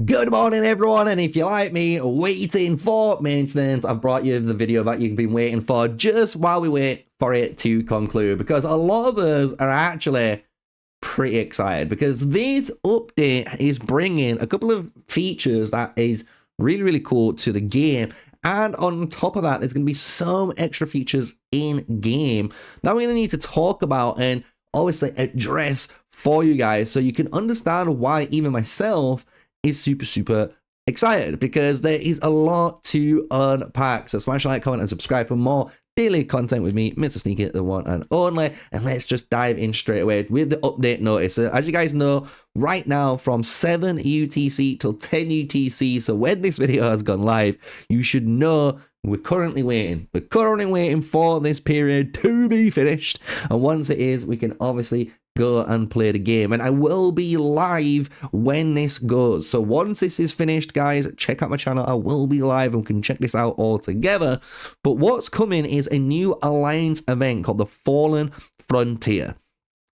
Good morning, everyone, and if you like me waiting for maintenance, I've brought you the video that you've been waiting for just while we wait for it to conclude, because a lot of us are actually pretty excited because this update is bringing a couple of features that is really cool to the game. And on top of that, there's going to be some extra features in game that we're going to need to talk about and obviously address for you guys so you can understand why even myself is super excited, because there is a lot to unpack. So smash a like, comment, and subscribe for more daily content with me, MrSneakyy, the one and only. And let's just dive in straight away with the update notice. So as you guys know, right now from 7 UTC till 10 UTC, so when this video has gone live, you should know we're currently waiting. We're currently waiting for this period to be finished. And once it is, we can obviously go and play the game, and I will be live when this goes. So once this is finished, guys, check out my channel. I will be live and we can check this out all together. But what's coming is a new alliance event called the Fallen Frontier.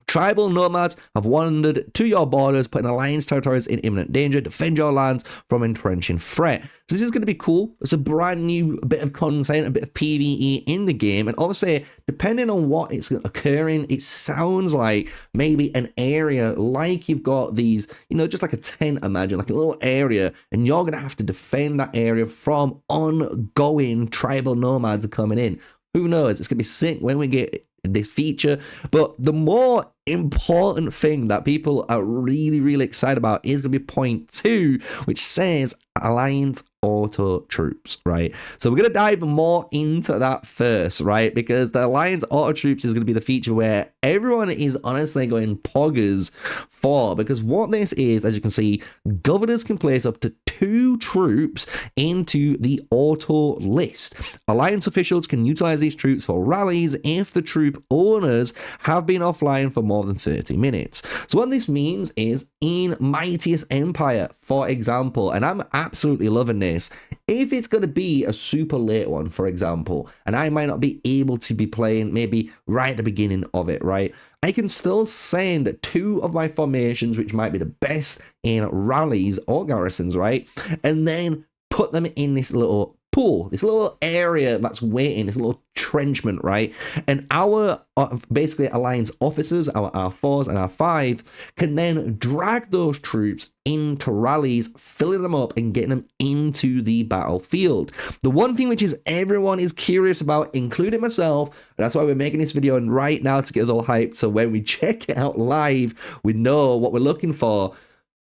Tribal nomads have wandered to your borders, putting alliance territories in imminent danger. Defend your lands from entrenching threat. So this is going to be cool. It's a brand new bit of content, a bit of PvE in the game. And obviously, depending on what is occurring, it sounds like maybe an area like you've got these, you know, just like a tent, imagine, like a little area. And you're going to have to defend that area from ongoing tribal nomads coming in. Who knows? It's going to be sick when we get this feature. But the more important thing that people are really excited about is going to be point 2, which says Alliance Auto Troops, right? So we're going to dive more into that first, right? Because the Alliance Auto Troops is going to be the feature where everyone is honestly going poggers for, because what this is, as you can see, governors can place up to 2 troops into the auto list. Alliance officials can utilize these troops for rallies if the troop owners have been offline for more than 30 minutes. So what this means is in Mightiest Empire, for example, and I'm absolutely loving this, if it's going to be a super late one, for example, and I might not be able to be playing maybe right at the beginning of it, right, I can still send 2 of my formations, which might be the best in rallies or garrisons, right, and then put them in this little pool, this little area that's waiting, this little entrenchment, right? And our basically alliance officers, our R4s and R5s, can then drag those troops into rallies, filling them up and getting them into the battlefield. The one thing which is everyone is curious about, including myself, and that's why we're making this video and right now to get us all hyped, so when we check it out live, we know what we're looking for.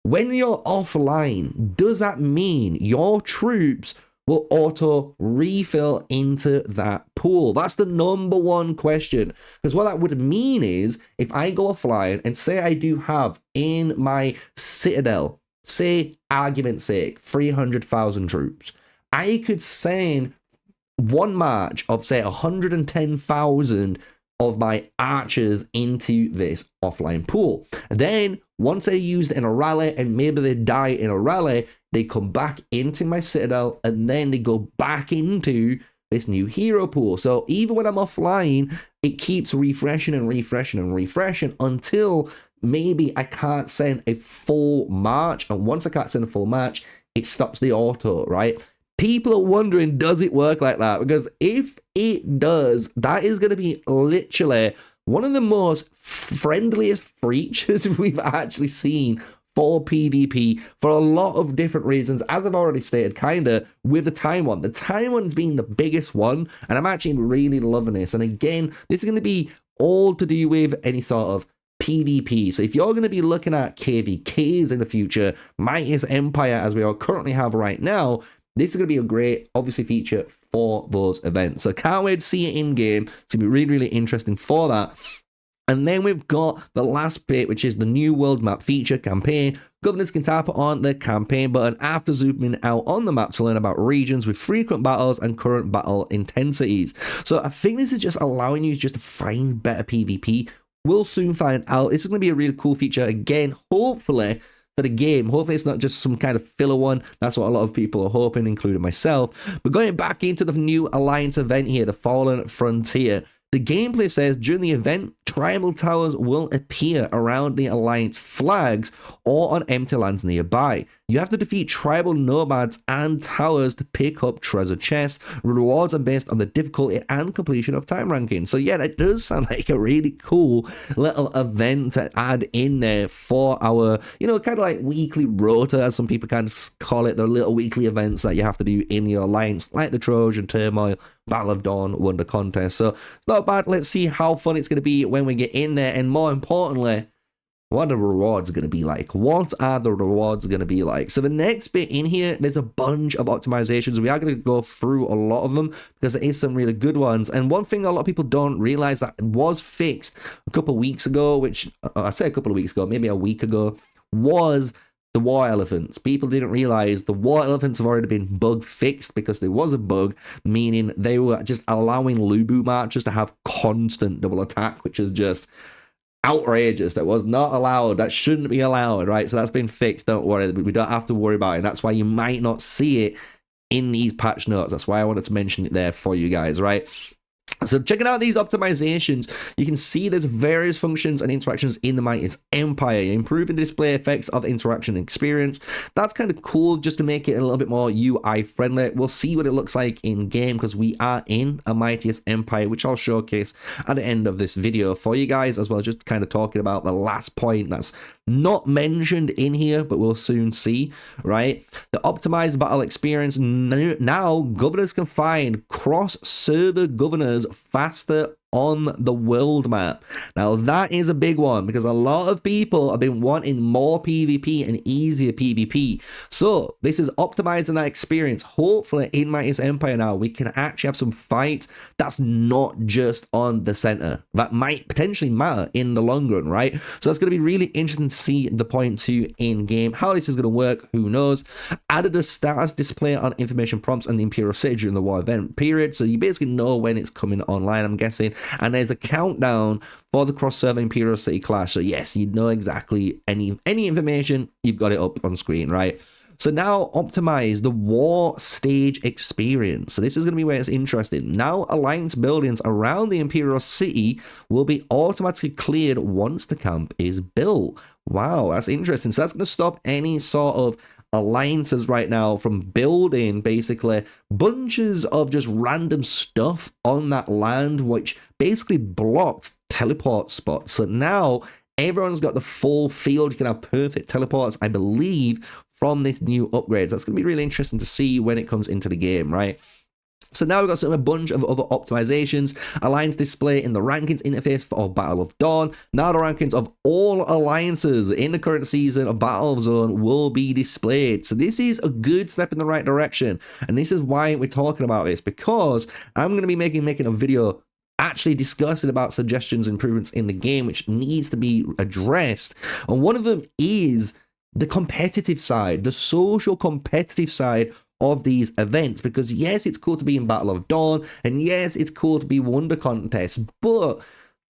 When you're offline, does that mean your troops will auto refill into that pool? That's the number one question. Because what that would mean is, if I go offline and say I do have in my citadel, say argument's sake, 300,000 troops, I could send one march of say 110,000 of my archers into this offline pool. Then once they're used in a rally and maybe they die in a rally, they come back into my citadel and then they go back into this new hero pool. So even when I'm offline, it keeps refreshing until maybe I can't send a full march. And once I can't send a full march, it stops the auto, right? People are wondering, does it work like that? Because if it does, that is going to be literally one of the most friendliest features we've actually seen for PvP for a lot of different reasons, as I've already stated, kinda with the time one. The time one's been the biggest one, and I'm actually really loving this. And again, this is going to be all to do with any sort of PvP. So if you're going to be looking at KvKs in the future, Mightiest Empire as we all currently have right now, this is going to be a great, obviously, feature for those events. So can't wait to see it in game. It's going to be really interesting for that. And then we've got the last bit, which is the new world map feature campaign. Governors can tap on the campaign button after zooming out on the map to learn about regions with frequent battles and current battle intensities. So I think this is just allowing you just to find better PvP. We'll soon find out. This is going to be a really cool feature. Again, hopefully for the game. Hopefully it's not just some kind of filler one. That's what a lot of people are hoping, including myself. But going back into the new Alliance event here, the Fallen Frontier. The gameplay says during the event, tribal towers will appear around the Alliance flags or on empty lands nearby. You have to defeat tribal nomads and towers to pick up treasure chests. Rewards are based on the difficulty and completion of time ranking. So yeah, that does sound like a really cool little event to add in there for our, you know, kind of like weekly rota, as some people kind of call it, the little weekly events that you have to do in your alliance, like the Trojan Turmoil, Battle of Dawn, Wonder Contest. So it's not bad. Let's see how fun it's going to be when we get in there, and more importantly, what are the rewards going to be like? What are the rewards going to be like? So the next bit in here, there's a bunch of optimizations. We are going to go through a lot of them because there is some really good ones. And one thing a lot of people don't realize that was fixed a couple of weeks ago, which I say a couple of weeks ago, maybe a week ago, was the war elephants. People didn't realize the war elephants have already been bug fixed because there was a bug, meaning they were just allowing Lubu marchers to have constant double attack, which is just outrageous. That was not allowed. That shouldn't be allowed, right? So that's been fixed. Don't worry. We don't have to worry about it. That's why you might not see it in these patch notes. That's why I wanted to mention it there for you guys, right? So checking out these optimizations, you can see there's various functions and interactions in the Mightiest Empire, improving the display effects of interaction experience. That's kind of cool, just to make it a little bit more UI friendly. We'll see what it looks like in game because we are in a Mightiest Empire, which I'll showcase at the end of this video for you guys, as well, just kind of talking about the last point that's not mentioned in here, but we'll soon see, right? The optimized battle experience. Now governors can find cross-server governors faster on the world map. Now that is a big one because a lot of people have been wanting more PvP and easier PvP. So this is optimizing that experience. Hopefully in Mightiest Empire now we can actually have some fights that's not just on the center. That might potentially matter in the long run, right? So that's going to be really interesting to see the point 2 in game. How this is going to work, who knows? Added a status display on information prompts and the Imperial City during the war event period. So you basically know when it's coming online, I'm guessing. And there's a countdown for the cross-server Imperial City clash. So yes, you know exactly any information, you've got it up on screen, right? So now optimize the war stage experience. So this is going to be where it's interesting. Now alliance buildings around the Imperial City will be automatically cleared once the camp is built. Wow, that's interesting. So that's going to stop any sort of alliances right now from building basically bunches of just random stuff on that land, which basically blocked teleport spots. So now everyone's got the full field. You can have perfect teleports, I believe, from this new upgrades. That's going to be really interesting to see when it comes into the game, right? So now we've got a bunch of other optimizations. Alliance display in the rankings interface for Battle of Dawn. Now the rankings of all alliances in the current season of Battle Zone will be displayed. So this is a good step in the right direction. And this is why we're talking about this, because I'm going to be making a video actually discussing about suggestions, improvements in the game, which needs to be addressed. And one of them is the competitive side, the social competitive side of these events, because yes, it's cool to be in Battle of Dawn, and yes, it's cool to be Wonder Contest, but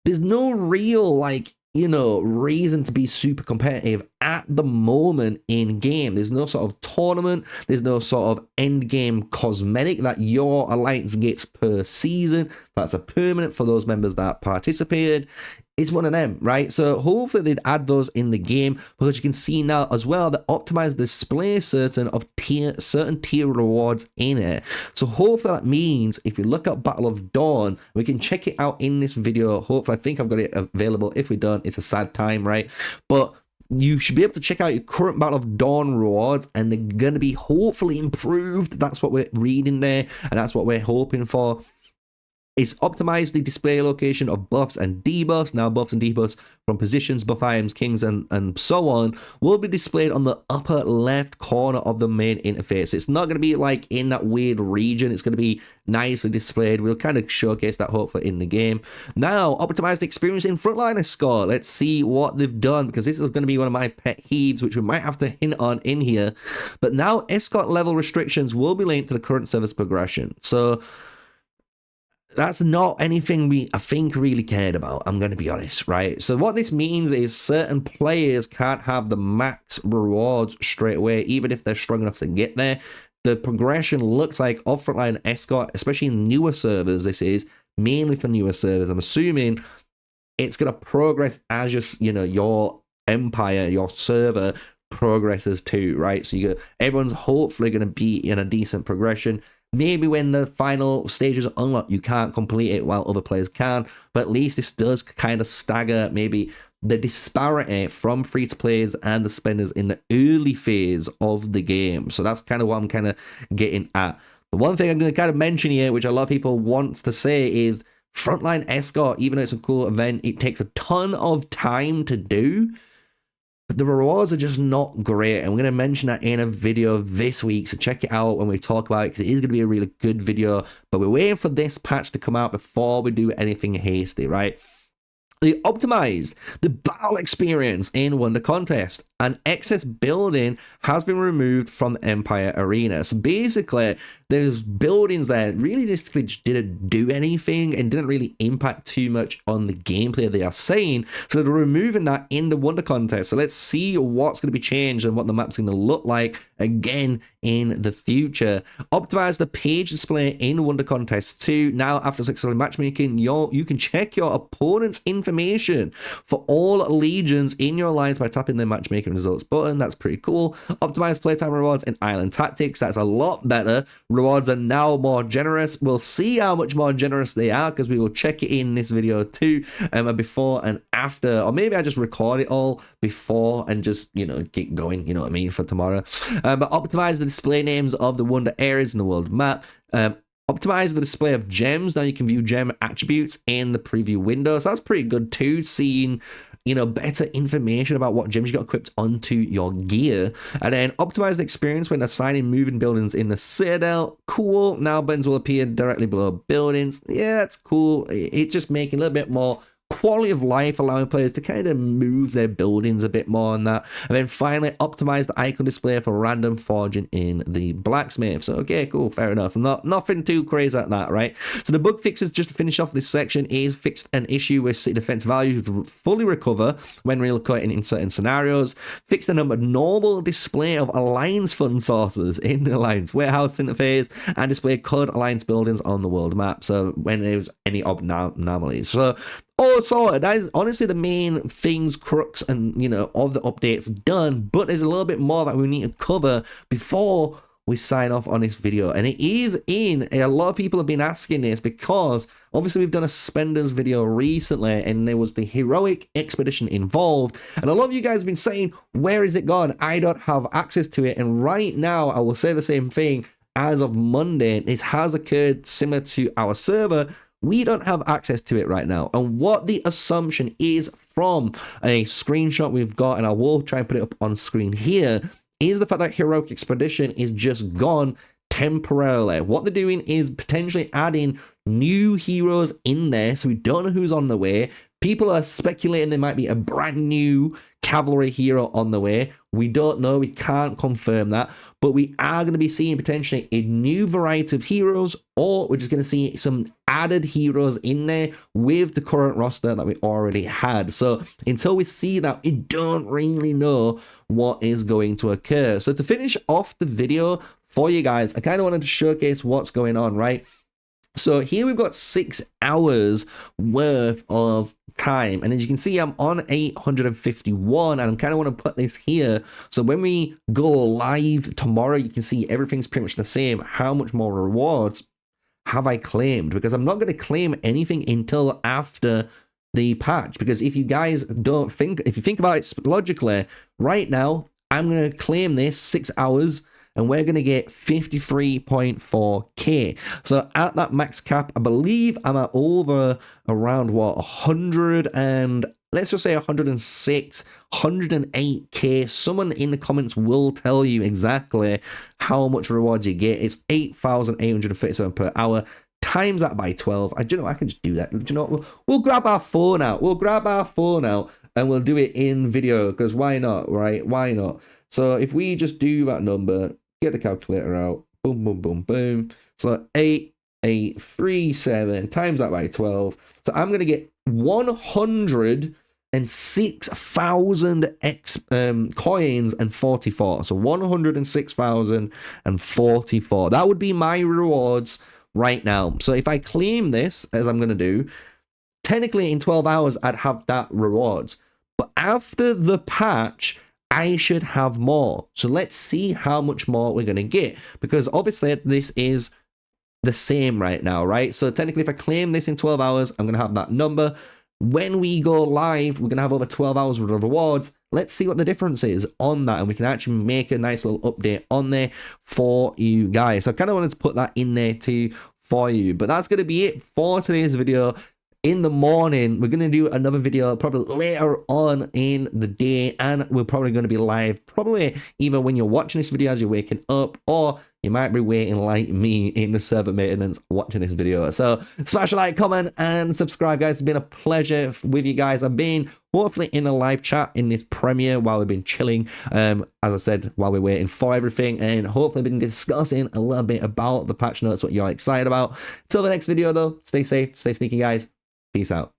there's no real, like, you know, reason to be super competitive at the moment in game. There's no sort of tournament, there's no sort of end game cosmetic that your alliance gets per season. That's a permanent for those members that participated. It's one of them, right? So hopefully they'd add those in the game, because you can see now as well that optimized display certain tier rewards in it. So hopefully that means if you look at Battle of Dawn, we can check it out in this video. Hopefully, I think I've got it available. If we don't, it's a sad time, right? But you should be able to check out your current Battle of Dawn rewards, and they're going to be hopefully improved. That's what we're reading there, and that's what we're hoping for. It's optimized the display location of buffs and debuffs. Now buffs and debuffs from positions, buff items, kings, and so on will be displayed on the upper left corner of the main interface. It's not going to be like in that weird region. It's going to be nicely displayed. We'll kind of showcase that hopefully in the game. Now, optimized experience in frontline escort. Let's see what they've done, because this is going to be one of my pet peeves, which we might have to hint on in here. But now escort level restrictions will be linked to the current service progression. So that's not anything I think really cared about, I'm going to be honest, right? So what this means is certain players can't have the max rewards straight away, even if they're strong enough to get there. The progression looks like off frontline escort, especially in newer servers. This is mainly for newer servers. I'm assuming it's going to progress as your empire, your server progresses too, right? So everyone's hopefully going to be in a decent progression. Maybe when the final stages are unlocked, you can't complete it while other players can, but at least this does kind of stagger maybe the disparity from free-to-players and the spenders in the early phase of the game. So that's kind of what I'm kind of getting at. The one thing I'm going to kind of mention here, which a lot of people want to say, is Frontline Escort, even though it's a cool event, it takes a ton of time to do. But the rewards are just not great. And we're going to mention that in a video this week. So check it out when we talk about it, because it is going to be a really good video. But we're waiting for this patch to come out before we do anything hasty, right? They optimized the battle experience in Wonder Contest, and excess building has been removed from the Empire Arena. So basically, there's buildings that really just didn't do anything and didn't really impact too much on the gameplay, they are saying. So they're removing that in the Wonder Contest. So let's see what's going to be changed and what the map's going to look like again in the future. Optimize the page display in Wonder Contest 2. Now, after successful matchmaking, you can check your opponent's information for all legions in your alliance by tapping the matchmaking results button. That's pretty cool. Optimize playtime rewards in Island Tactics. That's a lot better. Rewards are now more generous. We'll see how much more generous they are, because we will check it in this video too, before and after, or maybe I just record it all before and just, get going, you know what I mean, for tomorrow. But optimize the display names of the wonder areas in the world map. Optimize the display of gems. Now you can view gem attributes in the preview window. So that's pretty good too, seeing better information about what gems you got equipped onto your gear. And then optimize the experience when assigning moving buildings in the Citadel. Cool. Now buttons will appear directly below buildings. Yeah, that's cool. It's just making a little bit more quality of life, allowing players to kind of move their buildings a bit more on that. And then finally, optimize the icon display for random forging in the blacksmith. So okay, cool, fair enough. Nothing too crazy at that, right? So the bug fixes, just to finish off this section, is fixed an issue with city defense values to fully recover when relocating in certain scenarios. Fixed the normal display of alliance fund sources in the alliance warehouse interface, and display code alliance buildings on the world map. So when there's any anomalies. So all sorted. That is honestly the main things, crux, and of the updates done. But there's a little bit more that we need to cover before we sign off on this video. And it is a lot of people have been asking this, because obviously we've done a spenders video recently, and there was the heroic expedition involved. And a lot of you guys have been saying, where is it gone? I don't have access to it. And right now, I will say the same thing. As of Monday, this has occurred similar to our server. We don't have access to it right now. And what the assumption is from a screenshot we've got, and I will try and put it up on screen here, is the fact that Heroic Expedition is just gone temporarily. What they're doing is potentially adding new heroes in there, so we don't know who's on the way. People are speculating there might be a brand new cavalry hero on the way. We don't know. We can't confirm that. But we are going to be seeing potentially a new variety of heroes, or we're just going to see some added heroes in there with the current roster that we already had. So until we see that, we don't really know what is going to occur. So to finish off the video for you guys, I kind of wanted to showcase what's going on, right? So here we've got 6 hours worth of time, and as you can see, I'm on 851, and I kind of want to put this here so when we go live tomorrow, you can see everything's pretty much the same. How much more rewards have I claimed? Because I'm not going to claim anything until after the patch, because if you guys don't think, if you think about it logically, right now I'm going to claim this 6 hours, and we're going to get 53.4k. So at that max cap, I believe I'm at over around what, 100 and let's just say 106, 108k. Someone in the comments will tell you exactly how much rewards you get. It's 8,837 per hour. Times that by 12. I can just do that. We'll grab our phone out. And we'll do it in video, because why not, right? Why not? So if we just do that number, get the calculator out, boom, boom, boom, boom. So 8,837 times that by 12. So I'm going to get 106,000 coins and 44. So 106,044. That would be my rewards right now. So if I claim this, as I'm going to do, technically in 12 hours, I'd have that rewards. But after the patch, I should have more. So let's see how much more we're going to get, because obviously this is the same right now, right? So technically if I claim this in 12 hours, I'm going to have that number. When we go live, we're going to have over 12 hours worth of rewards. Let's see what the difference is on that, and we can actually make a nice little update on there for you guys. So I kind of wanted to put that in there too for you, but that's going to be it for today's video. In the morning, we're going to do another video probably later on in the day, and we're probably going to be live probably either when you're watching this video as you're waking up, or you might be waiting like me in the server maintenance watching this video. So smash a like, comment, and subscribe, guys. It's been a pleasure with you guys. I've been hopefully in a live chat in this premiere while we've been chilling, as I said, while we're waiting for everything, and hopefully been discussing a little bit about the patch notes, what you're excited about. Till the next video though, stay safe, stay sneaky, guys. Peace out.